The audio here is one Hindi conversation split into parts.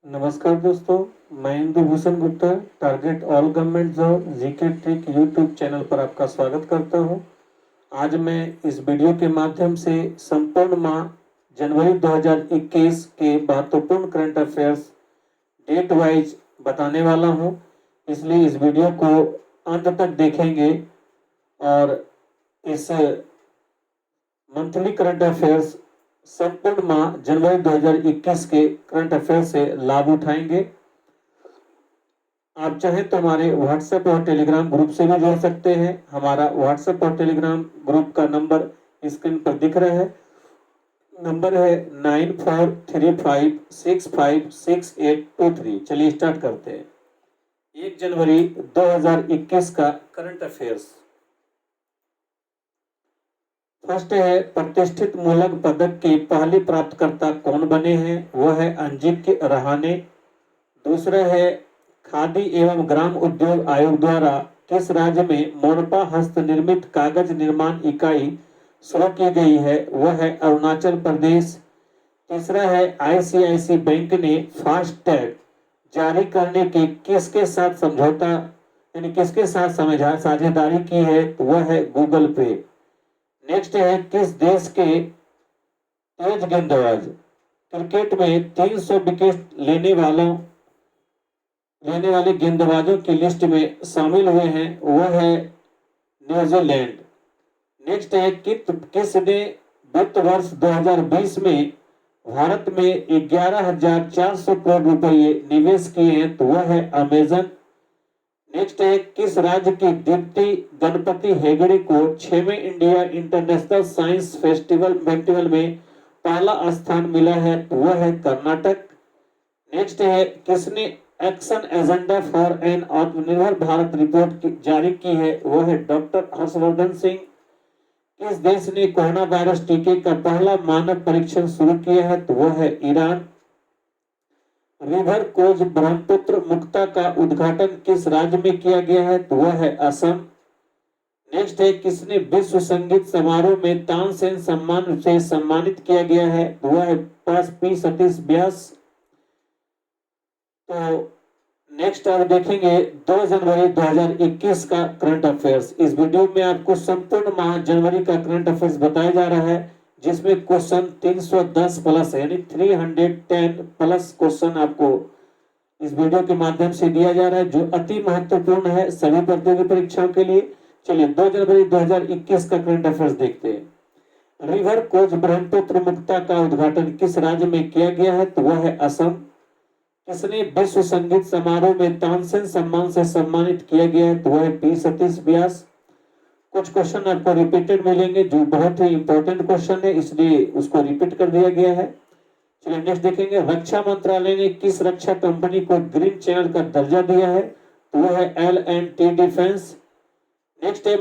नमस्कार दोस्तों, मैं Indu Bhushan Gupta target all government job GK trick YouTube channel पर आपका स्वागत करता हूं। आज मैं इस वीडियो के माध्यम से संपूर्ण माह जनवरी 2021 के महत्वपूर्ण करंट अफेयर्स डेट वाइज बताने वाला हूं, इसलिए इस वीडियो को अंत तक देखेंगे और इस मंथली करंट अफेयर्स संपूर्ण माह जनवरी 2021 के करंट अफेयर से लाभ उठाएंगे। आप चाहें तो हमारे व्हाट्सएप और टेलीग्राम ग्रुप से भी जुड़ सकते हैं। हमारा व्हाट्सएप और टेलीग्राम ग्रुप का नंबर स्क्रीन पर दिख रहा है। नंबर है 9435656823। चलिए स्टार्ट करते हैं। 1 जनवरी 2021 का करंट अफेयर्स। फर्स्ट है, प्रतिष्ठित मूलक पदक के पहले प्राप्तकर्ता कौन बने हैं? वह है अंजिक रहाणे। दूसरा है, खादी एवं ग्राम उद्योग आयोग द्वारा किस राज्य में मोनपा हस्त निर्मित कागज निर्माण इकाई शुरू की गई है? वह है अरुणाचल प्रदेश। तीसरा है, आईसीआईसी बैंक ने फास्ट टैग जारी करने के किसके साथ समझौता यानी किसके साथ साझेदारी की है? वह है गूगल पे। नेक्स्ट है, किस देश के तेज गेंदबाज क्रिकेट में 300 विकेट लेने वाले गेंदबाजों की लिस्ट में शामिल हुए हैं? वह है न्यूजीलैंड। नेक्स्ट है, किसने वित्त वर्ष 2020 में भारत में 11,400 करोड़ रुपए निवेश किए हैं? तो वह है अमेजन। नेक्स्ट है, किस राज्य की दीप्ति गणपति हेगड़े को 6वें इंडिया इंटरनेशनल साइंस फेस्टिवल में पहला स्थान मिला है? वह है कर्नाटक। नेक्स्ट है, किसने एक्शन एजेंडा फॉर एन आत्मनिर्भर भारत रिपोर्ट जारी की है? वह है डॉक्टर हर्षवर्धन सिंह। किस देश ने कोरोना वायरस टीके का पहला मानव परीक्षण शुरू किया है? तो वह है ईरान। रिवर कोज ब्रह्मपुत्र मुक्ता का उद्घाटन किस राज्य में किया गया है? तो वह है असम। नेक्स्ट है, किसने विश्व संगीत समारोह में तानसेन सम्मान से सम्मानित किया गया है? तो वह है पी सतीश व्यास। तो नेक्स्ट आप देखेंगे 2 जनवरी 2021 का करंट अफेयर्स। इस वीडियो में आपको संपूर्ण माह जनवरी का करंट अफेयर्स बताया जा रहा है, जिसमें क्वेश्चन 310 प्लस यानी 310 प्लस क्वेश्चन आपको इस वीडियो के माध्यम से दिया जा रहा है, जो अति महत्वपूर्ण है सभी प्रतियोगी परीक्षाओं के लिए। चलिए 2 जनवरी 2021 का करंट अफेयर्स देखते हैं। रिवर कोच ब्रह्मपुत्र मुक्ता का उद्घाटन किस राज्य में किया गया है? तो वह है असम। किसने विश्व संगीत समारोह में तानसेन सम्मान से सम्मानित किया गया है? तो वह है पी सतीश व्यास। कुछ क्वेश्चन आपको रिपीटेड मिलेंगे, जो बहुत ही इंपॉर्टेंट क्वेश्चन है, इसलिए उसको रिपीट कर दिया गया है। चलिए नेक्स्ट देखेंगे, रक्षा मंत्रालय ने किस रक्षा कंपनी को ग्रीन चैनल का दर्जा दिया है? तो वह है L&T डिफेंस। नेक्स्ट है,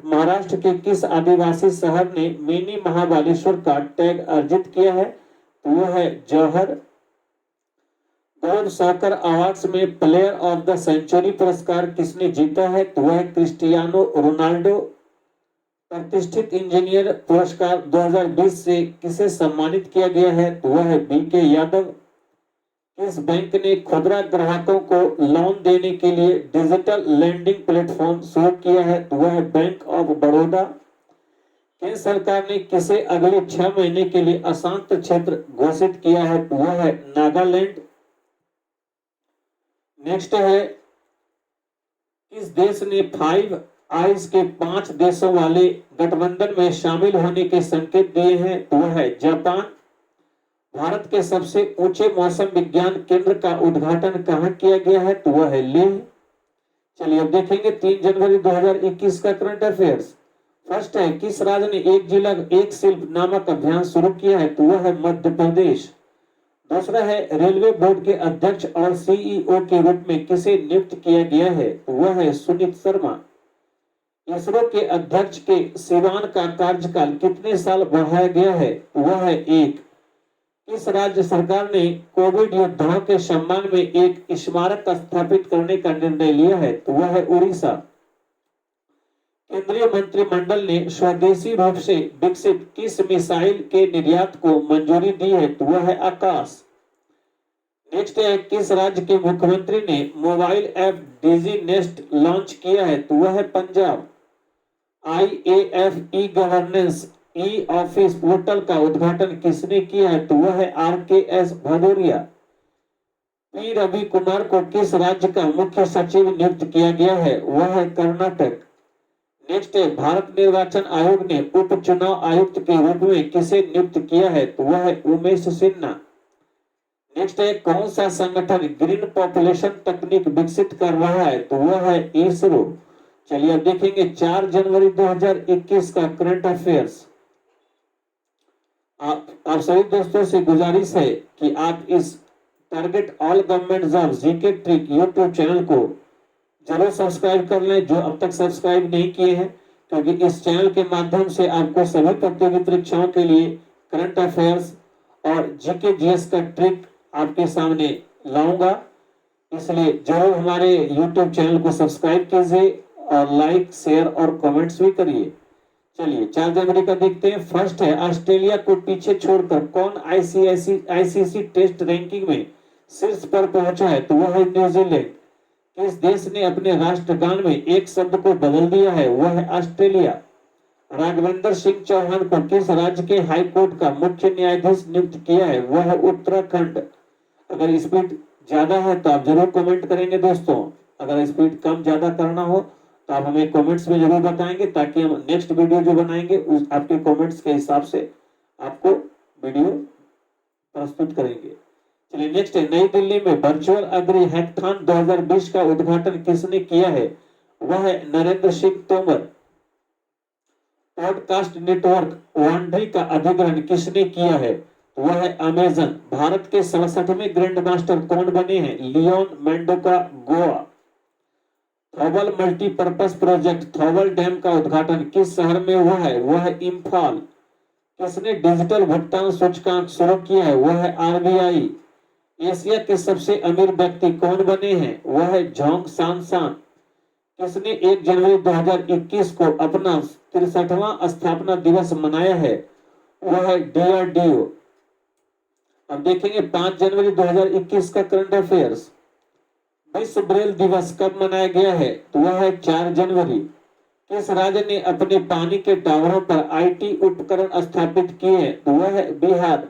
महाराष्ट्र के किस आदिवासी शहर ने मिनी महाबालेश्वर का टैग अर्जित किया है? तो वह है जौहर। गोल्ड सॉकर अवार्ड्स में प्लेयर ऑफ द सेंचुरी पुरस्कार किसने जीता है? तो वह क्रिस्टियानो रोनाल्डो। प्रतिष्ठित इंजीनियर पुरस्कार 2020 से किसे सम्मानित किया गया है? तो वह है बीके यादव। किस बैंक ने खुदरा ग्राहकों को लोन देने के लिए डिजिटल लेंडिंग प्लेटफॉर्म शुरू किया है? तो वह है बैंक ऑफ बड़ौदा। केंद्र सरकार ने किसे अगले 6 महीने के लिए अशांत क्षेत्र घोषित किया है? तो वह है नागालैंड। नेक्स्ट है, किस देश ने 5 आइज के 5 देशों वाले गठबंधन में शामिल होने के संकेत दिए हैं? तो वह है जापान। भारत के सबसे ऊंचे मौसम विज्ञान केंद्र का उद्घाटन कहां किया गया है? तो वह है लेह। चलिए अब देखेंगे 3 जनवरी 2021 का करंट अफेयर्स। फर्स्ट है, किस राज्य ने एक जिला एक शिल्प नामक अभियान शुरू किया है? तो वह है मध्य प्रदेश। दूसरा है, रेलवे बोर्ड के अध्यक्ष और सीईओ के रूप में किसे नियुक्त किया गया है? तो वह है सुनीत शर्मा। इसरो के अध्यक्ष के सेवान का कार्यकाल कितने साल बढ़ाया गया है? तो वह है 1। किस राज्य सरकार ने कोविड योद्धाओं के सम्मान में एक स्मारक स्थापित करने का निर्णय लिया है? तो वह है उड़ीसा। केंद्रीय मंत्रिमंडल ने स्वदेशी रूप से विकसित किस मिसाइल के निर्यात को मंजूरी दी है? तो वह है आकाश। नेक्स्ट है, किस राज्य के मुख्यमंत्री ने मोबाइल ऐप डिजी नेस्ट लॉन्च किया है? तो वह है Punjab. IAF e governance e office portal का उद्घाटन किसने किया है? तो वह है RKS भदौरिया। पी रवि कुमार को किस राज्य का मुख्य सचिव नियुक्त किया गया है? वह है कर्नाटक। नेक्स्ट है, भारत निर्वाचन आयोग ने उप चुनाव आयुक्त के रूप में किसे नियुक्त किया है? तो वह है उमेश सिन्हा। नेक्स्ट है, कौन सा संगठन ग्रीन पॉपुलेशन तकनीक विकसित कर रहा है? तो वह है इसरो। चलिए अब देखेंगे 4 जनवरी 2021 का करंट अफेयर्स। आप सभी दोस्तों से गुजारिश है कि आप इस target all government job GK trick YouTube channel को जरूर सब्सक्राइब कर लें जो अब तक सब्सक्राइब नहीं किए हैं, क्योंकि इस चैनल के माध्यम से आपको सभी प्रतियोगी परीक्षाओं के लिए करंट अफेयर्स और जीके जीएस का ट्रिक आपके सामने लाऊंगा। इसलिए जरूर हमारे यूट्यूब चैनल को सब्सक्राइब कीजिए और लाइक शेयर और कमेंट्स भी करिए। चलिए 4 जनवरी का देखते हैं। फर्स्ट है, ऑस्ट्रेलिया को पीछे छोड़कर कौन आईसीसी टेस्ट रैंकिंग में शीर्ष पर पहुंचा है? तो वह है न्यूजीलैंड। किस देश ने अपने राष्ट्रगान में एक शब्द को बदल दिया है? वह है ऑस्ट्रेलिया। राघवेंद्र सिंह चौहान को किस राज्य के हाई कोर्ट का मुख्य न्यायाधीश नियुक्त किया है? वह है उत्तराखंड। अगर स्पीड ज्यादा है तो आप जरूर कमेंट करेंगे दोस्तों। अगर स्पीड कम ज्यादा करना हो तो आप हमें कमेंट्स में जरूर बताएंगे, ताकि हम नेक्स्ट वीडियो जो बनाएंगे उस आपके कमेंट्स के हिसाब से आपको वीडियो प्रस्तुत करेंगे। चलिए नेक्स्ट है, नई दिल्ली में वर्चुअल एग्री हैकाथॉन 2020 का उद्घाटन किसने किया है? वह है नरेंद्र सिंह तोमर। पॉडकास्ट नेटवर्क वांडरी का अधिग्रहण किसने किया है? वह है अमेजन। भारत के 67वें ग्रैंड मास्टर कौन बने हैं? Leon Mendonca, Goa. Thoubal multipurpose project Thoubal dam का उद्घाटन किस शहर में हुआ है? वह है इम्फाल। किसने डिजिटल भुगतान सूचकांक शुरू किया है? वह है RBI। एशिया के सबसे अमीर व्यक्ति कौन बने हैं? वह है जोंग सांसान। किसने 1 जनवरी 2021 को अपना 63वां स्थापना दिवस मनाया है? वह है DRDO। अब देखेंगे 5 जनवरी 2021 का करंट अफेयर्स। विश्व ब्रेल दिवस कब मनाया गया है? तो वह है 4 जनवरी। किस राज्य ने अपने पानी के टावरों पर IT उपकरण स्थापित किए हैं? तो वह है बिहार।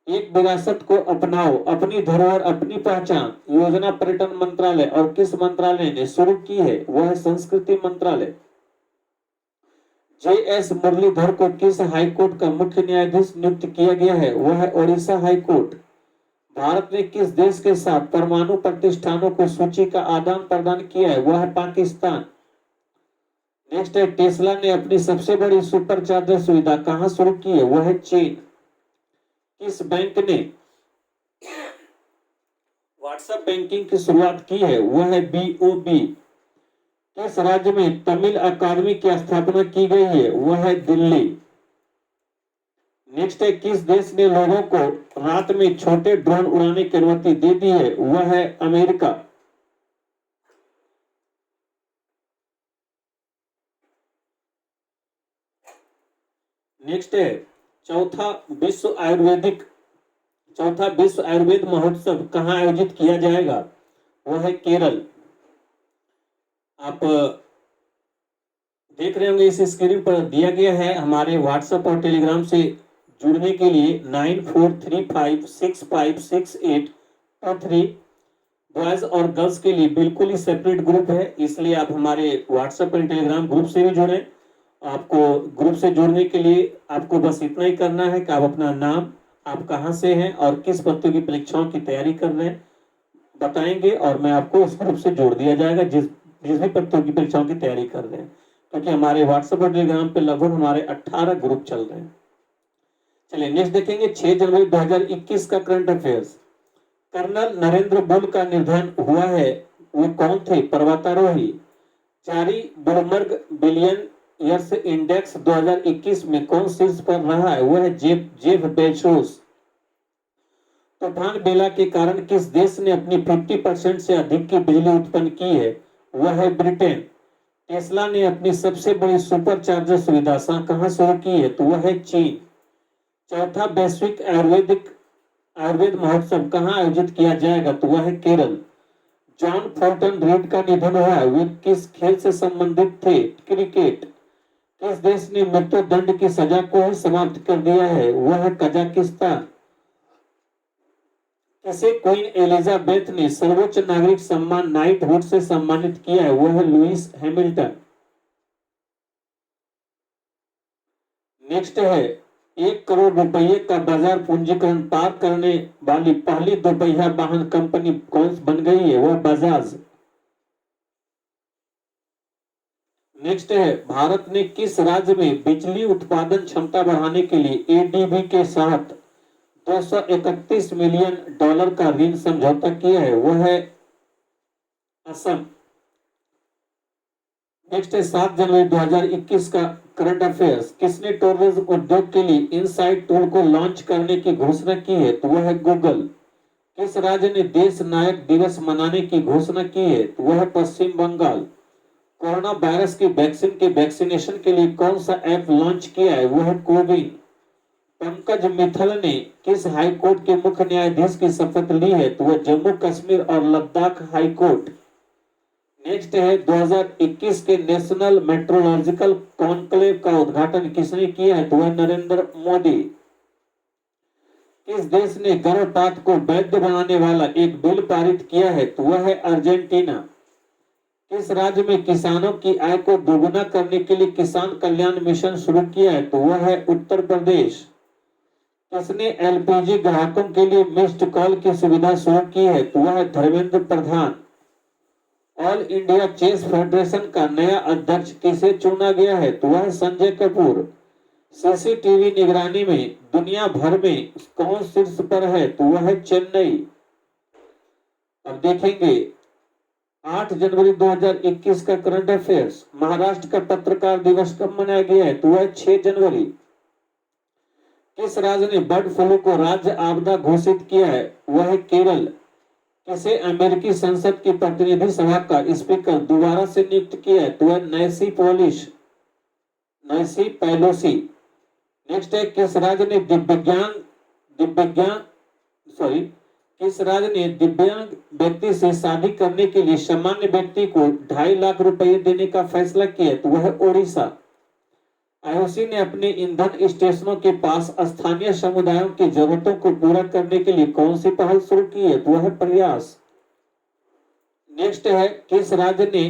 एक विरासत को अपनाओ, अपनी धरोहर अपनी पहचान योजना पर्यटन मंत्रालय और किस मंत्रालय ने शुरू की है? वह है संस्कृति मंत्रालय। JS मुरलीधर को किस हाईकोर्ट का मुख्य न्यायाधीश नियुक्त किया गया है? वह है ओडिशा हाईकोर्ट। भारत ने किस देश के साथ परमाणु प्रतिष्ठानों को सूची का आदान प्रदान किया है? वह है पाकिस्तान। नेक्स्ट है, टेस्ला ने अपनी सबसे बड़ी सुपर चार्जर सुविधा कहां शुरू की है? वह है चीन। किस बैंक ने व्हाट्सएप बैंकिंग की शुरुआत की है? वह है BOB। किस राज्य में तमिल अकादमी की स्थापना की गई है? वह है दिल्ली। नेक्स्ट है, किस देश ने लोगों को रात में छोटे ड्रोन उड़ाने की अनुमति दे दी है? वह है अमेरिका। नेक्स्ट है, चौथा विश्व आयुर्वेद महोत्सव कहां आयोजित किया जाएगा? वह है केरल। आप देख रहे होंगे इस स्क्रीन पर दिया गया है। हमारे व्हाट्सएप और टेलीग्राम से जुड़ने के लिए 9435656823 बॉयज और गर्ल्स के लिए बिल्कुल ही सेपरेट ग्रुप है, इसलिए आप हमारे व्हाट्सएप और टेलीग्राम ग्रुप से भी जुड़े। आपको ग्रुप से जुड़ने के लिए आपको बस इतना ही करना है कि आप अपना नाम, आप कहां से हैं और किस प्रतियोगी परीक्षाओं की तैयारी कर रहे हैं बताएंगे, और मैं आपको उस ग्रुप से जोड़ दिया जाएगा जिस भी प्रतियोगी परीक्षाओं की तैयारी कर रहे हैं, क्योंकि हमारे व्हाट्सएप और टेलीग्राम पे लगभग हमारे 18 ग्रुप चल रहे हैं। चलिए नेक्स्ट देखेंगे 6 जनवरी 2021 का current affairs. Colonel Narendra Bull का निधन हुआ है, वो कौन थे? पर्वतारोही। चारी ब्लूमबर्ग बिलियन ईयर्स इंडेक्स 2021 में कौन शीर्ष पर रहा है? वह है जेफ बेजोस। तूफान बेला के कारण किस देश ने अपनी 50% से अधिक की बिजली उत्पन्न की है? वह है ब्रिटेन। टेस्ला ने अपनी सबसे बड़ी सुपर चार्जर सुविधा कहां शुरू की है? तो वह है चीन। चौथा वैश्विक आयुर्वेदिक आयुर्वेद महोत्सव कहाँ आयोजित किया जाएगा? तो वह है केरल। जॉन फोर्टन रेड का निधन हुआ, वे किस खेल से संबंधित थे? क्रिकेट। किस देश ने मृत्यु दंड की सजा को ही समाप्त कर दिया है? वह है कजाकिस्तान। किसे क्वीन एलिजाबेथ ने सर्वोच्च नागरिक सम्मान नाइटहुड से सम्मानित किया है? वह है लुइस हैमिल्टन। नेक्स्ट है 1 करोड़ रुपए का बाजार पूंजीकरण पार करने वाली पहली दोपहिया वाहन कंपनी कौन बन गई है? वह बजाज। नेक्स्ट है भारत ने किस राज्य में बिजली उत्पादन क्षमता बढ़ाने के लिए एडीबी के साथ 231 मिलियन डॉलर का ऋण समझौता किया है? वह है असम। नेक्स्ट है 7 जनवरी 2021 का करंट अफेयर्स। किसने टूरिज्म उद्योग के लिए इनसाइट टूल को लॉन्च करने की घोषणा की है? तो वह है गूगल। किस राज्य ने देश नायक दिवस मनाने की घोषणा की है? तो वह है पश्चिम बंगाल। कोरोना वायरस की वैक्सीन के वैक्सीनेशन के लिए कौन सा ऐप लॉन्च किया है? वह है कोविन। पंकज मित्तल ने किस हाई कोर्ट के मुख्य न्यायाधीश की शपथ ली है? तो वह जम्मू कश्मीर और लद्दाख हाई कोर्ट। नेक्स्ट है 2021 के नेशनल मेट्रोलॉजिकल कॉन्क्लेव का उद्घाटन किसने किया है? तो वह नरेंद्र मोदी। किस देश ने गर्भपात को वैध बनाने वाला एक बिल पारित किया है? तो वह है अर्जेंटीना। किस राज्य में किसानों की आय को दोगुना करने के लिए किसान कल्याण मिशन शुरू किया है? तो वह है उत्तर प्रदेश। किसने एलपीजी ग्राहकों के लिए मिस्ड कॉल की सुविधा शुरू की है? तो वह है Dharmendra Pradhan. All India chess federation का नया अध्यक्ष किसे चुना गया है? तो वह संजय कपूर। सीसीटीवी निगरानी में दुनिया भर में कौन शीर्ष पर है? तो वह है चेन्नई। अब देखेंगे 8 जनवरी 2021 का करंट अफेयर्स। महाराष्ट्र का पत्रकार दिवस कब मनाया गया है? तो वह 6 जनवरी। किस राज्य ने बर्ड फ्लू को राज्य आपदा घोषित किया है? वह है केरल। किसे अमेरिकी संसद की प्रतिनिधि सभा का स्पीकर दोबारा से नियुक्त किया है? तो वह नैसी पेलोसी। नेक्स्ट है किस राज्य ने दिव्यांग व्यक्ति से शादी करने के लिए सामान्य व्यक्ति को 2.5 लाख रुपए देने का फैसला किया? तो वह ओडिशा। आईओसी ने अपने ईंधन स्टेशनों के पास स्थानीय समुदायों की जरूरतों को पूरा करने के लिए कौन सी पहल शुरू की है? तो वह है प्रयास। नेक्स्ट है किस राज्य ने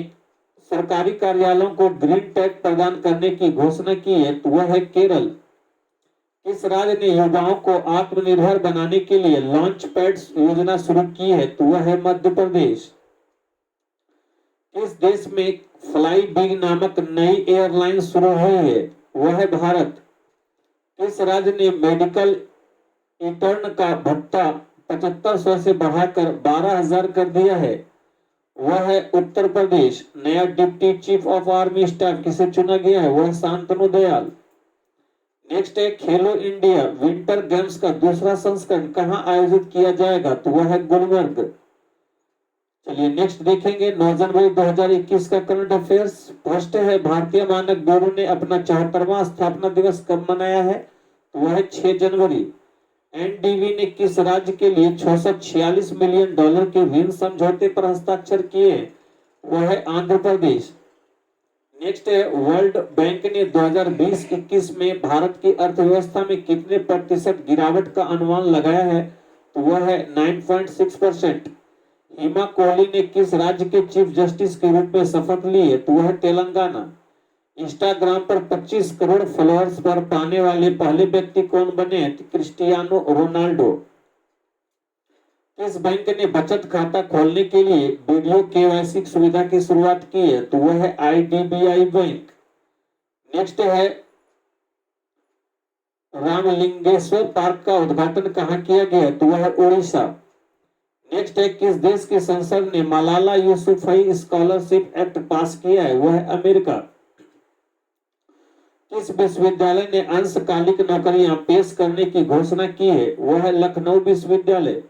सरकारी कार्यालयों को ग्रीन टैग प्रदान करने की घोषणा की है? तो वह है केरल। किस राज्य ने युवाओं को आत्मनिर्भर बनाने के लिए लॉन्च पैड योजना शुरू की है? तो वह है मध्य प्रदेश। किस देश में फ्लाई बिग नामक नई एयरलाइन शुरू हुई है? वह है भारत। किस राज्य ने मेडिकल इंटर्न का भत्ता 7500 से बढ़ाकर 12,000 कर दिया है? वह है उत्तर प्रदेश। नया deputy chief of army staff किसे चुना गया है? वह शांतनु दयाल। नेक्स्ट है खेलो इंडिया विंटर गेम्स का दूसरा संस्करण कहां आयोजित किया जाएगा? तो वह है गुलमर्ग। चलिए नेक्स्ट देखेंगे 9 जनवरी 2021 का करंट अफेयर्स। फर्स्ट है भारतीय मानक ब्यूरो ने अपना 74वां स्थापना दिवस कब मनाया है? तो वह है 6 जनवरी। एनडीबी ने किस राज्य के लिए 646 मिलियन डॉलर के ऋण समझौते पर हस्ताक्षर किए? वह है आंध्र प्रदेश। नेक्स्ट है वर्ल्ड बैंक ने 2020-21 में भारत की अर्थव्यवस्था में कितने प्रतिशत गिरावट का अनुमान लगाया है? तो वह है 9.6%। हिमा कोहली ने किस राज्य के चीफ जस्टिस के रूप में शपथ ली है? तो वह तेलंगाना। इंस्टाग्राम पर 25 करोड़ फॉलोअर्स पर पाने वाले पहले व्यक्ति कौन बने? Cristiano Ronaldo. किस बैंक ने बचत खाता खोलने के लिए वीडियो केवाईसी सुविधा की शुरुआत की है? तो वह है आईडीबीआई बैंक। नेक्स्ट है रामलिंगेश्वर पार्क का उद्घाटन कहां किया गया? तो वह है उड़ीसा। नेक्स्ट है किस देश की संसद ने मलाला यूसुफजई स्कॉलरशिप एक्ट पास किया है? वह है अमेरिका। किस विश्वविद्यालय ने अंशकालिक नौकरियां पेश करने की घोषणा की है? वह है लखनऊ विश्वविद्यालय।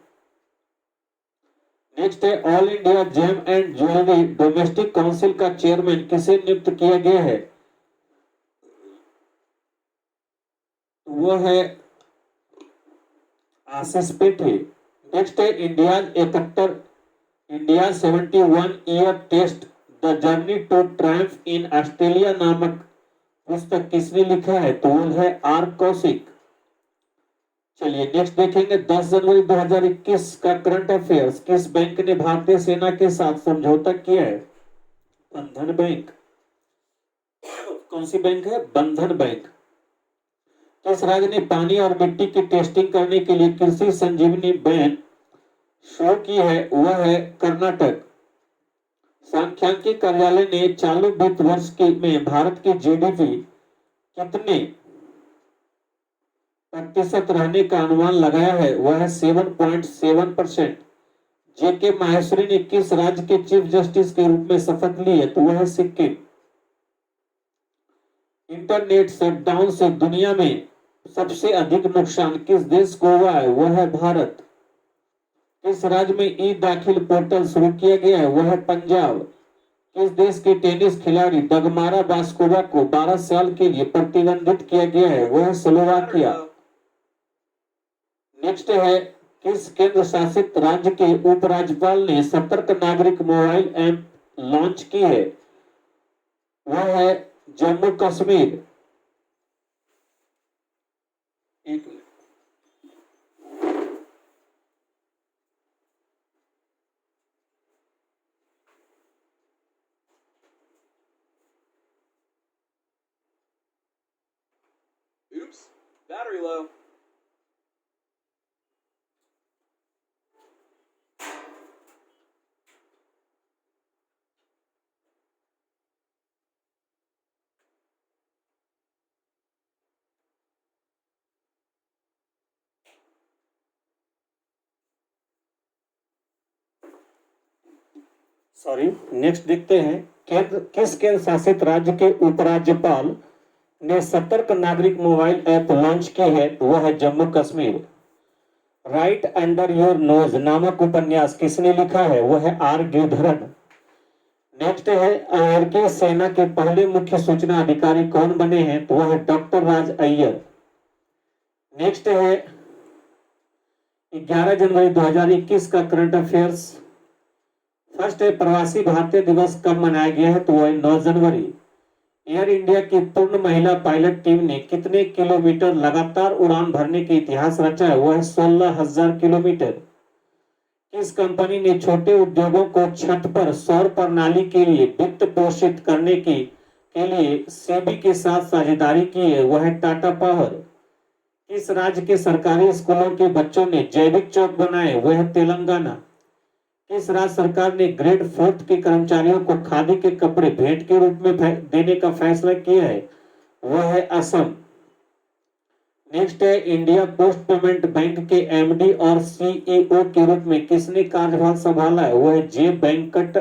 नेक्स्ट है all India gem and jewellery domestic council का चेयरमैन किसे नियुक्त किया गया है? वो है आशीष पेठे। नेक्स्ट है India 71 year test the journey to triumph in Australia नामक पुस्तक किसने लिखा है? तो वो है आर कौशिक। चलिए नेक्स्ट देखेंगे 10 जनवरी 2021 का करंट अफेयर्स। किस बैंक ने भारतीय सेना के साथ समझौता किया है? बंधन बैंक। कौन सी बैंक है? बंधन बैंक। किस राज्य ने पानी और मिट्टी की टेस्टिंग करने के लिए कृषि संजीवनी वैन शुरू की है? वह है कर्नाटक। सांख्यिकी कार्यालय ने चालू वित्त वर्ष में भारत की जीडीपी कितने प्रतिशत रहने का अनुमान लगाया है? वह है 7.7%। जेके माहेश्वरी ने किस राज्य के चीफ जस्टिस के रूप में शपथ ली है? तो वह है सिक्किम। इंटरनेट शटडाउन से दुनिया में सबसे अधिक नुकसान किस देश को हुआ है? वह है भारत। किस राज्य में ई दाखिल पोर्टल शुरू किया गया है? वह है पंजाब। किस देश के टेनिस खिलाड़ी दगमारा बास्कोवा को 12 साल के लिए प्रतिबंधित किया गया है? वह है स्लोवाकिया। नेक्स्ट है किस केंद्र शासित राज्य के उपराज्यपाल ने सतर्क नागरिक मोबाइल ऐप लॉन्च की है? वह है जम्मू कश्मीर। एक Oops, battery low. Sorry next देखते हैं किस केंद्र शासित राज्य के उपराज्यपाल ने सतर्क नागरिक मोबाइल ऐप लॉन्च की है? वह है Jammu Kashmir. Right under your nose नामक उपन्यास किसने लिखा है? वह है आर गिरधरन। नेक्स्ट है अमेरिकी सेना के पहले मुख्य सूचना अधिकारी कौन बने हैं? तो वह है डॉक्टर राज अय्यर। नेक्स्ट है 11 जनवरी 2021 का करंट अफेयर्स। फर्स्ट है प्रवासी भारतीय दिवस कब मनाया गया है? तो वह 9 जनवरी। एयर इंडिया की पूर्ण महिला पायलट टीम ने कितने किलोमीटर लगातार उड़ान भरने के इतिहास रचा है? वह है 16,000 किलोमीटर। किस कंपनी ने छोटे उद्योगों को छत पर सौर प्रणाली के लिए वित्त पोषित करने के लिए सेबी के साथ साझेदारी की है? वह है टाटा पावर। किस राज्य के सरकारी स्कूलों के बच्चों ने जैविक चौक बनाए? वह है तेलंगाना। किस राज्य सरकार ने ग्रेड 4 के कर्मचारियों को खादी के कपड़े भेंट के रूप में देने का फैसला किया है? वह है असम। नेक्स्ट है इंडिया पोस्ट पेमेंट बैंक के एमडी और सीईओ के रूप में किसने कार्यभार संभाला है? वह है जे वेंकट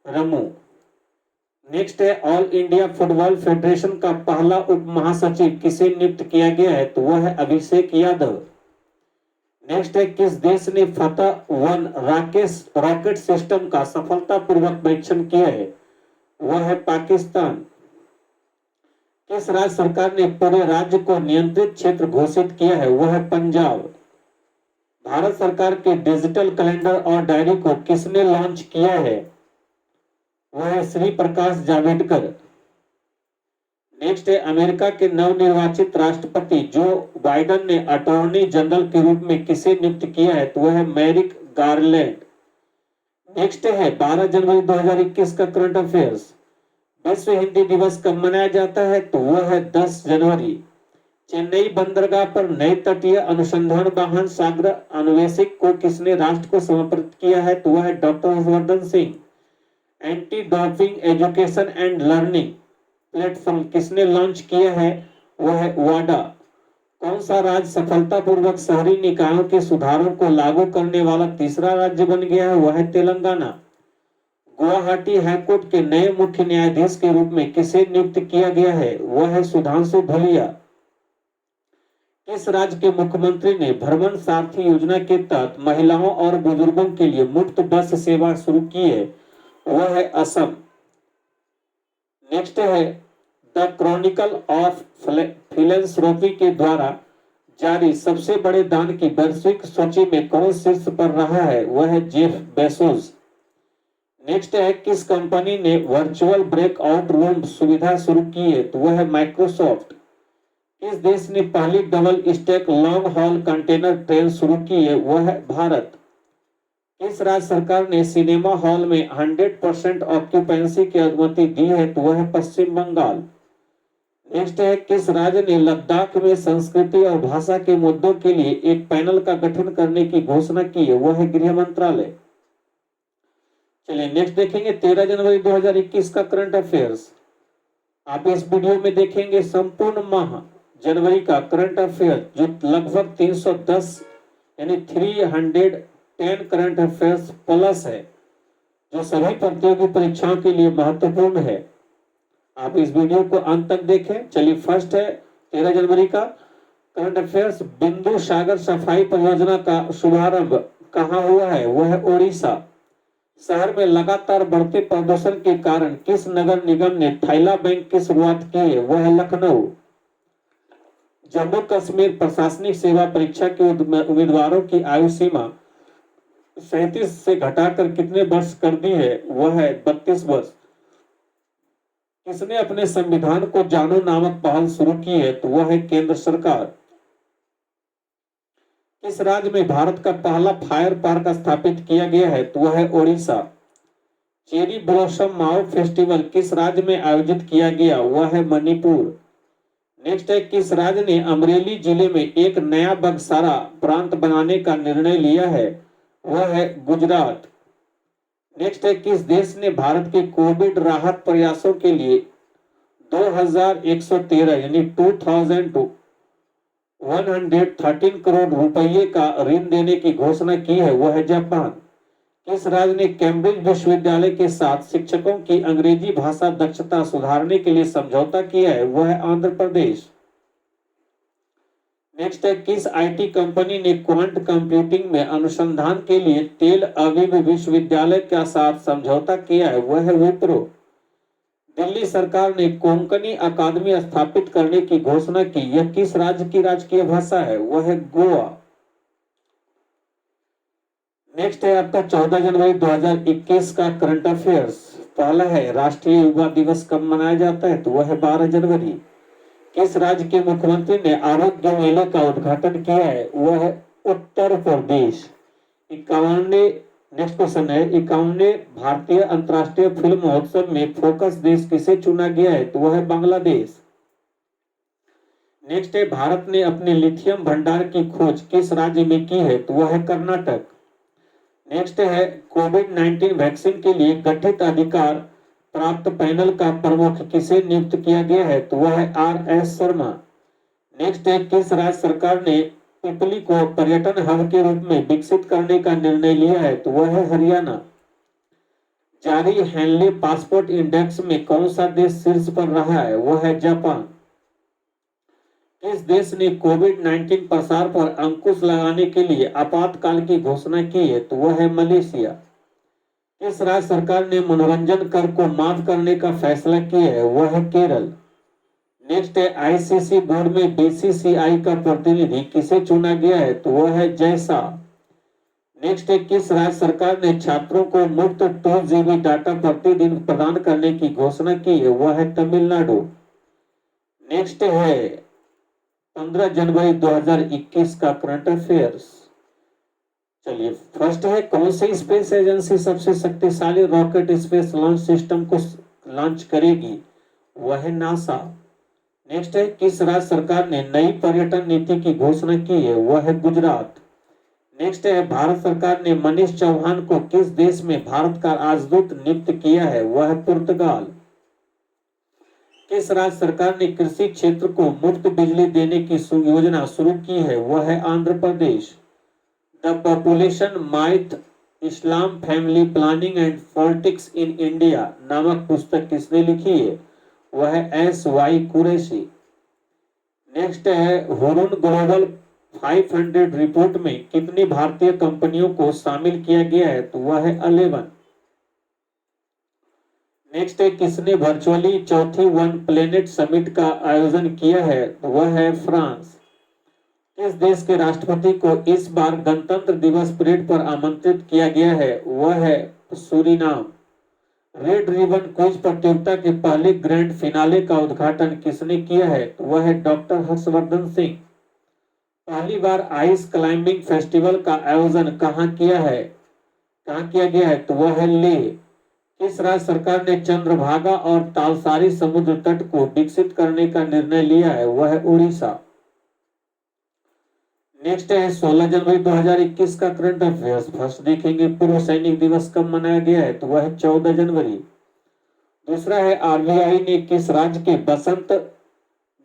रमू। नेक्स्ट है ऑल इंडिया फुटबॉल फेडरेशन का पहला उप महासचिव किसे नियुक्त किया गया है? तो वह है अभिषेक यादव। नेक्स्ट है किस देश ने फतह-1 रॉकेट सिस्टम का सफलतापूर्वक परीक्षण किया है? वह है पाकिस्तान। किस राज्य सरकार ने पूरे राज्य को नियंत्रित क्षेत्र घोषित किया है? वह है पंजाब। भारत सरकार के डिजिटल कैलेंडर और डायरी को किसने लॉन्च किया है? वह है श्री प्रकाश जावड़ेकर। नेक्स्ट है अमेरिका के नवनिर्वाचित राष्ट्रपति जो बाइडेन ने अटॉर्नी जनरल के रूप में किसे नियुक्त किया है? तो वह है मैरिक गारलैंड। नेक्स्ट है 12 जनवरी 2021 का करंट अफेयर्स। विश्व हिंदी दिवस कब मनाया जाता है? तो वह है 10 जनवरी। चेन्नई बंदरगाह पर नए तटीय अनुसंधान वाहन सागर अन्वेषक को किसने राष्ट्र को समर्पित किया है? तो वह है doctor Harshvardhan Singh. Anti doping education and learning platform किसने लॉन्च किया है? वह है वाडा। कौन सा राज्य सफलतापूर्वक शहरी निकायों के सुधारों को लागू करने वाला तीसरा राज्य बन गया है? वह है तेलंगाना। गुवाहाटी हाईकोर्ट के नए मुख्य न्यायाधीश के रूप में किसे नियुक्त किया गया है? वह है सुधांशु धुलिया। किस राज्य के मुख्यमंत्री ने भ्रमण सारथी योजना के तहत महिलाओं और बुजुर्गों के लिए मुफ्त बस सेवा शुरू की है? वह है असम। नेक्स्ट है द क्रॉनिकल ऑफ फिलेंथ्रोपी के द्वारा जारी सबसे बड़े दान की वैश्विक सूची में कौन शीर्ष पर रहा है? वह है जेफ बेसोस। नेक्स्ट है, किस कंपनी ने वर्चुअल ब्रेकआउट रूम सुविधा शुरू की है? तो वह है माइक्रोसॉफ्ट। किस देश ने पहली double stack long haul container train शुरू की है? वह है भारत। किस राज्य सरकार ने सिनेमा हॉल में 100% ऑक्यूपेंसी की अनुमति दी है? तो वह है पश्चिम बंगाल। नेक्स्ट है, किस राज्य ने लद्दाख में संस्कृति और भाषा के मुद्दों के लिए एक पैनल का गठन करने की घोषणा की है? वह है गृह मंत्रालय। चलिए नेक्स्ट देखेंगे 13 जनवरी 2021 का करंट अफेयर्स। आप इस वीडियो में देखेंगे संपूर्ण माह जनवरी का करंट अफेयर जो लगभग 310 यानी 310 करंट अफेयर्स प्लस है, जो सभी प्रतियोगी परीक्षाओं के लिए महत्वपूर्ण है। आप इस वीडियो को अंत तक देखें। चलिए फर्स्ट है 13 जनवरी का करंट अफेयर्स। बिंदु सागर सफाई परियोजना का शुभारंभ कहाँ हुआ है? वह है ओडिशा। शहर में लगातार बढ़ते प्रदूषण के कारण किस नगर निगम ने थैला बैंक की शुरुआत की है? वह है लखनऊ। जम्मू कश्मीर प्रशासनिक सेवा परीक्षा के उम्मीदवारों की आयु सीमा 37 से घटाकर कितने वर्ष कर दी है? वह है 32 वर्ष। किसने अपने संविधान को जानो नामक पहल शुरू की है? तो वह है केंद्र सरकार। किस राज्य में भारत का पहला फायर पार्क स्थापित किया गया है? तो वह है ओडिशा। चेरी ब्लॉसम माओ फेस्टिवल किस राज्य में आयोजित किया गया? वह है मणिपुर। नेक्स्ट है, किस राज्य ने अमरेली जिले में एक नया बगसारा प्रांत बनाने का निर्णय लिया है? वह है गुजरात। नेक्स्ट है, किस देश ने भारत के कोविड राहत प्रयासों के लिए 2113 यानी 2113 करोड़ रुपये का ऋण देने की घोषणा की है? वह है जापान। किस राज्य ने कैम्ब्रिज विश्वविद्यालय के साथ शिक्षकों की अंग्रेजी भाषा दक्षता सुधारने के लिए समझौता किया है? वह है आंध्र प्रदेश। नेक्स्ट है, किस आईटी कंपनी ने क्वांट कंप्यूटिंग में अनुसंधान के लिए तेल अवीव विश्वविद्यालय के साथ समझौता किया है? वह है विप्रो। दिल्ली सरकार ने कोंकणी अकादमी स्थापित करने की घोषणा की। यह किस राज्य की राजकीय भाषा है? वह है गोवा। नेक्स्ट है आपका 14 जनवरी 2021 का करंट अफेयर्स। पहला है, राष्ट्रीय युवा दिवस कब मनाया जाता है? तो वह है 12 जनवरी। किस राज्य के मुख्यमंत्री ने आरोग्य मेले का उद्घाटन किया है? वह है उत्तर प्रदेश। 51वें नेक्स्ट क्वेश्चन है, 51वें भारतीय अंतर्राष्ट्रीय फिल्म महोत्सव में फोकस देश किसे चुना गया है? तो वह है बांग्लादेश। नेक्स्ट है, भारत ने अपने लिथियम भंडार की खोज किस राज्य में की है? तो वह है कर्नाटक। नेक्स्ट है, कोविड-19 वैक्सीन के लिए गठित अधिकार प्राप्त पैनल का प्रमुख किसे नियुक्त किया गया है? तो वह है आर.एस. शर्मा। नेक्स्ट है, किस राज्य सरकार ने पिपली को पर्यटन हब के रूप में विकसित करने का निर्णय लिया है? तो वह है हरियाणा। जारी हेनले पासपोर्ट इंडेक्स में कौन सा देश शीर्ष पर रहा है? वह है जापान। किस देश ने कोविड-19 प्रसार पर अंकुश लगाने के लिए आपातकाल की घोषणा की है? तो वह है मलेशिया। किस राज्य सरकार ने मनोरंजन कर को माफ करने का फैसला किया है? वह है केरल। नेक्स्ट है, आईसीसी बोर्ड में बीसीसीआई का प्रतिनिधि किसे चुना गया है? तो वह है जैसा। नेक्स्ट है, किस राज्य सरकार ने छात्रों को मुफ्त 2 GB डाटा प्रतिदिन प्रदान करने की घोषणा की है? वह है तमिलनाडु। नेक्स्ट है 15 जनवरी 2021 का करंट अफेयर्स। चलिए फर्स्ट है, कौन सी स्पेस एजेंसी सबसे शक्तिशाली रॉकेट स्पेस लॉन्च सिस्टम को लॉन्च करेगी? वह है नासा। नेक्स्ट है, किस राज्य सरकार ने नई पर्यटन नीति की घोषणा की है? वह है गुजरात। नेक्स्ट है, भारत सरकार ने मनीष चौहान को किस देश में भारत का राजदूत नियुक्त किया है? वह है पुर्तगाल। किस राज्य सरकार ने कृषि क्षेत्र को मुफ्त बिजली देने की योजना शुरू की है? वह है Andhra Pradesh. The population myth, Islam, family planning and politics in India नामक पुस्तक किसने लिखी है? वह है एस.वाई. कुरैशी। नेक्स्ट है, हुरुन ग्लोबल 500 रिपोर्ट में कितनी भारतीय कंपनियों को शामिल किया गया है? तो वह है 11। नेक्स्ट है, किसने वर्चुअली चौथी वन प्लेनेट समिट का आयोजन किया है? तो वह है फ्रांस। किस देश के राष्ट्रपति को इस बार गणतंत्र दिवस परेड पर आमंत्रित किया गया है? वह है सूरीनाम। रेड रिबन क्विज प्रतियोगिता के पहले ग्रैंड फिनाले का उद्घाटन किसने किया है? तो वह है डॉक्टर हर्षवर्धन सिंह। पहली बार आइस क्लाइंबिंग फेस्टिवल का आयोजन कहाँ किया गया है? तो वह है लेह। किस राज्य सरकार ने चंद्रभागा और तालसारी समुद्र तट को विकसित करने का निर्णय लिया है? वह है उड़ीसा। नेक्स्ट है 16 जनवरी 2021 का करंट अफेयर्स। फर्स्ट देखेंगे, पूर्व सैनिक दिवस कब मनाया गया है? तो वह है 14 जनवरी। दूसरा है, आरबीआई ने किस राज्य के बसंत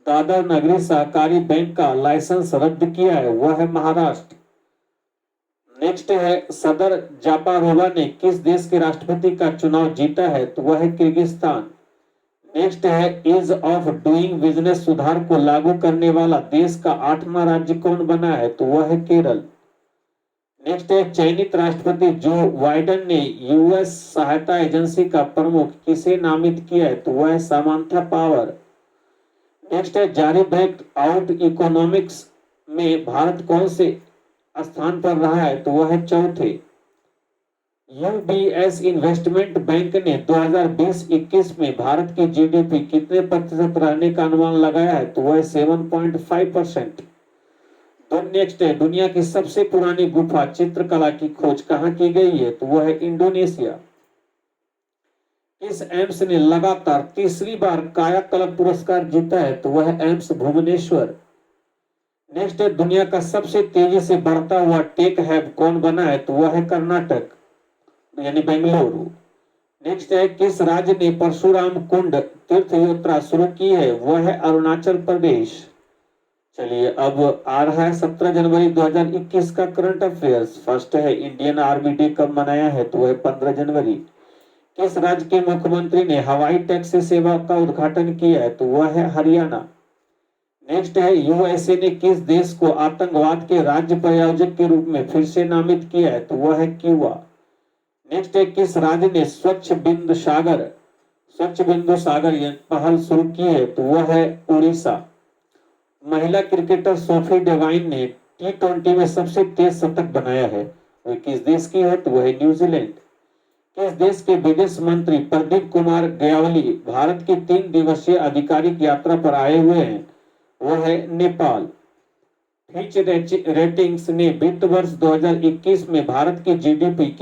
दादर नगरी सहकारी बैंक का लाइसेंस रद्द किया है? वह है महाराष्ट्र। नेक्स्ट है, सदर जापारोवा ने किस देश के राष्ट्रपति का चुनाव जीता है? तो वह है किर्गिस्तान। नेक्स्ट है, ईज ऑफ डूइंग बिजनेस सुधार को लागू करने वाला देश का 8वां राज्य कौन बना है? तो वह है केरल। नेक्स्ट है, चयनित राष्ट्रपति जो बाइडेन ने यूएस सहायता एजेंसी का प्रमुख किसे नामित किया है? तो वह है सामांथा पावर। नेक्स्ट है, जारी ब्रेक आउट इकोनॉमिक्स में भारत कौन से स्थान पर रहा है? तो वह है चौथे। यूबीएस इन्वेस्टमेंट बैंक ने 2020-21 में भारत की जीडीपी कितने प्रतिशत रहने का अनुमान लगाया है? तो वह 7.5%। तो नेक्स्ट है, दुनिया की सबसे पुरानी गुफा चित्रकला की खोज कहाँ की गई है? तो वह है इंडोनेशिया। किस एम्स ने लगातार तीसरी बार कायाकल्प पुरस्कार जीता है? तो वह एम्स भुवनेश्वर। नेक्स्ट है, दुनिया का सबसे तेजी से बढ़ता हुआ टेक हब कौन बना है? तो वह है कर्नाटक यानी बेंगलुरु। नेक्स्ट है, किस राज्य ने परशुराम कुंड तीर्थ यात्रा शुरू की है? वह है अरुणाचल प्रदेश। चलिए, अब आ रहा है 17 जनवरी 2021 का करंट अफेयर्स। फर्स्ट है, इंडियन आर्मी डे कब मनाया है? तो वह 15 जनवरी। किस राज्य के मुख्यमंत्री ने हवाई टैक्सी सेवा का उद्घाटन किया है? तो वह है हरियाणा। नेक्स्ट है, यूएसए ने किस देश को आतंकवाद के राज्य प्रायोजक के रूप में फिर से नामित किया है? तो वह है क्यूबा। नेक्स्ट है, किस राज्य ने स्वच्छ बिंदु सागर पहल शुरू की है? तो वह है उड़ीसा। महिला क्रिकेटर सोफी डिवाइन ने T20 में सबसे तेज शतक बनाया है, वह किस देश की है? तो वह है न्यूजीलैंड। किस देश के विदेश मंत्री प्रदीप कुमार ग्यावली भारत की 3 दिवसीय आधिकारिक यात्रा पर आए हुए हैं? वह है नेपाल। फिच रेटिंग्स ने वित्त वर्ष 2021 में भारत की जीडीपी